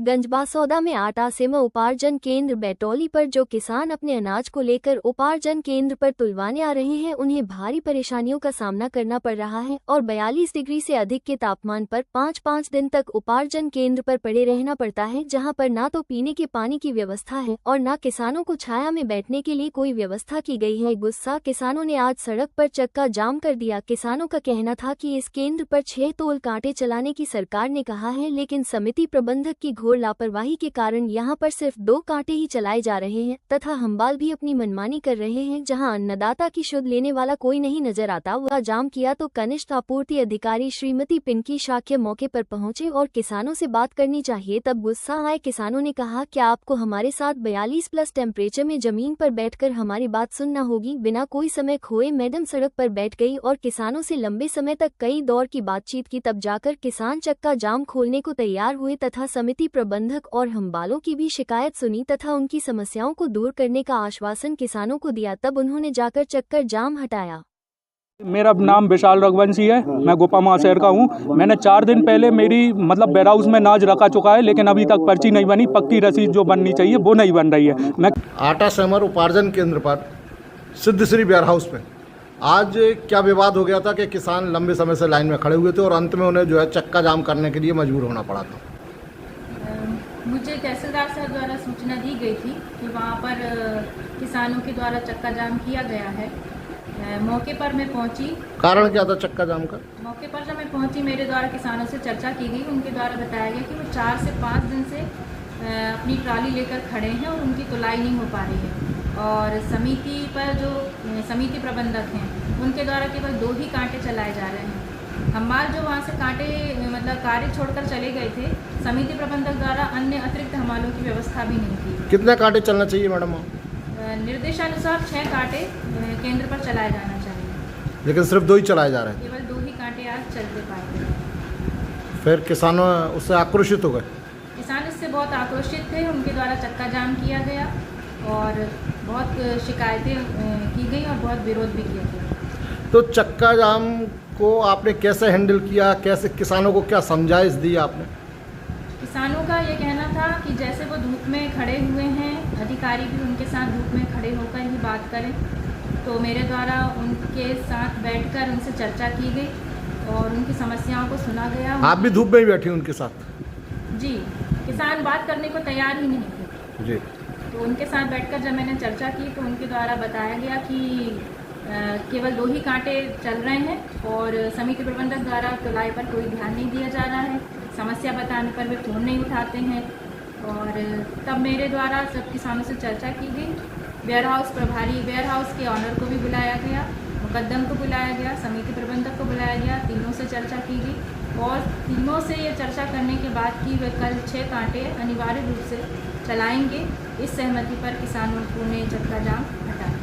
गंजबासौदा में आटा सेम उपार्जन केंद्र बैटौली पर जो किसान अपने अनाज को लेकर उपार्जन केंद्र पर तुलवाने आ रहे हैं उन्हें भारी परेशानियों का सामना करना पड़ रहा है और 42 डिग्री से अधिक के तापमान पर 5-5 दिन तक उपार्जन केंद्र पर पड़े रहना पड़ता है, जहां पर ना तो पीने के पानी की व्यवस्था है और न किसानों को छाया में बैठने के लिए कोई व्यवस्था की गई है। गुस्सा किसानों ने आज सड़क पर चक्का जाम कर दिया। किसानों का कहना था कि इस केंद्र पर 6 तोल कांटे चलाने की सरकार ने कहा है, लेकिन समिति प्रबंधक की घोर लापरवाही के कारण यहां पर सिर्फ 2 कांटे ही चलाए जा रहे हैं तथा हम्बाल भी अपनी मनमानी कर रहे हैं। जहां अन्नदाता की शुद्ध लेने वाला कोई नहीं नजर आता। वह जाम किया तो कनिष्ठ आपूर्ति अधिकारी श्रीमती पिंकी शाक्य मौके पर पहुंचे और किसानों से बात करनी चाहिए। तब गुस्सा आए किसानों ने कहा, क्या आपको हमारे साथ 42+ टेम्परेचर में जमीन पर बैठकर हमारी बात सुनना होगी। बिना कोई समय खोए मैडम सड़क पर बैठ गई और किसानों से लंबे समय तक कई दौर की बातचीत की। तब जाकर किसान चक्का जाम खोलने को तैयार हुए तथा समिति प्रबंधक और हम्बालों की भी शिकायत सुनी तथा उनकी समस्याओं को दूर करने का आश्वासन किसानों को दिया। तब उन्होंने जाकर चक्कर जाम हटाया। मेरा नाम विशाल रघुवंशी है, मैं गोपा महाशहर का हूँ। मैंने 4 दिन पहले मेरी वेयर हाउस में अनाज रखा चुका है, लेकिन अभी तक पर्ची नहीं बनी। पक्की रसीद जो बननी चाहिए वो नहीं बन रही है। मैं आटा सेमर उपार्जन केंद्र पर सिद्धश्री वेयर हाउस में आज क्या विवाद हो गया था कि किसान लंबे समय से लाइन में खड़े हुए थे और अंत में उन्हें जो है चक्का जाम करने के लिए मजबूर होना पड़ा था। मुझे तहसीलदार साहब द्वारा सूचना दी गई थी कि वहाँ पर किसानों के द्वारा चक्का जाम किया गया है। मौके पर मैं पहुंची। कारण क्या था चक्का जाम का? मौके पर जब मैं पहुंची मेरे द्वारा किसानों से चर्चा की गई। उनके द्वारा बताया गया कि वो 4 से 5 दिन से अपनी ट्राली लेकर खड़े हैं और उनकी तुलाई नहीं हो पा रही है। और समिति पर जो समिति प्रबंधक हैं उनके द्वारा केवल 2 ही कांटे चलाए जा रहे हैं। हम्बाल जो वहाँ से कांटे कार्य छोड़कर चले गए थे, समिति प्रबंधक द्वारा अन्य अतिरिक्त हम्बालों की व्यवस्था भी नहीं की। कितने कांटे चलना चाहिए मैडम? निर्देशानुसार 6 कांटे केंद्र पर चलाया जाना चाहिए, लेकिन सिर्फ 2 ही चलाए जा रहे हैं। केवल 2 ही कांटे आज चलते पाए। फिर किसानों उससे आक्रोशित हो गए। किसान इससे बहुत आक्रोशित थे। उनके द्वारा चक्का जाम किया गया और बहुत शिकायतें की गई और बहुत विरोध भी किया गया। तो चक्का जाम को आपने कैसे हैंडल किया? कैसे किसानों को क्या समझाइश दी आपने? किसानों का ये कहना था कि जैसे वो धूप में खड़े हुए हैं, अधिकारी भी उनके साथ धूप में खड़े होकर ही बात करें। तो मेरे द्वारा उनके साथ बैठकर उनसे चर्चा की गई और उनकी समस्याओं को सुना गया। आप भी धूप में ही बैठी उनके साथ? जी, किसान बात करने को तैयार ही नहीं थे जी। तो उनके साथ बैठकर जब मैंने चर्चा की तो उनके द्वारा बताया गया कि केवल 2 ही कांटे चल रहे हैं और समिति प्रबंधक द्वारा तुलाई पर कोई ध्यान नहीं दिया जा रहा है। समस्या बताने पर वे फ़ोन नहीं उठाते हैं। और तब मेरे द्वारा सब किसानों से चर्चा की गई। वेयर हाउस प्रभारी, वेयर हाउस के ऑनर को भी बुलाया गया, मुकद्दम को बुलाया गया, समिति प्रबंधक को बुलाया गया। तीनों से चर्चा की गई और तीनों से ये चर्चा करने के बाद कि वे कल 6 कांटे अनिवार्य रूप से चलाएंगे। इस सहमति पर किसानों ने चक्का जाम हटाया।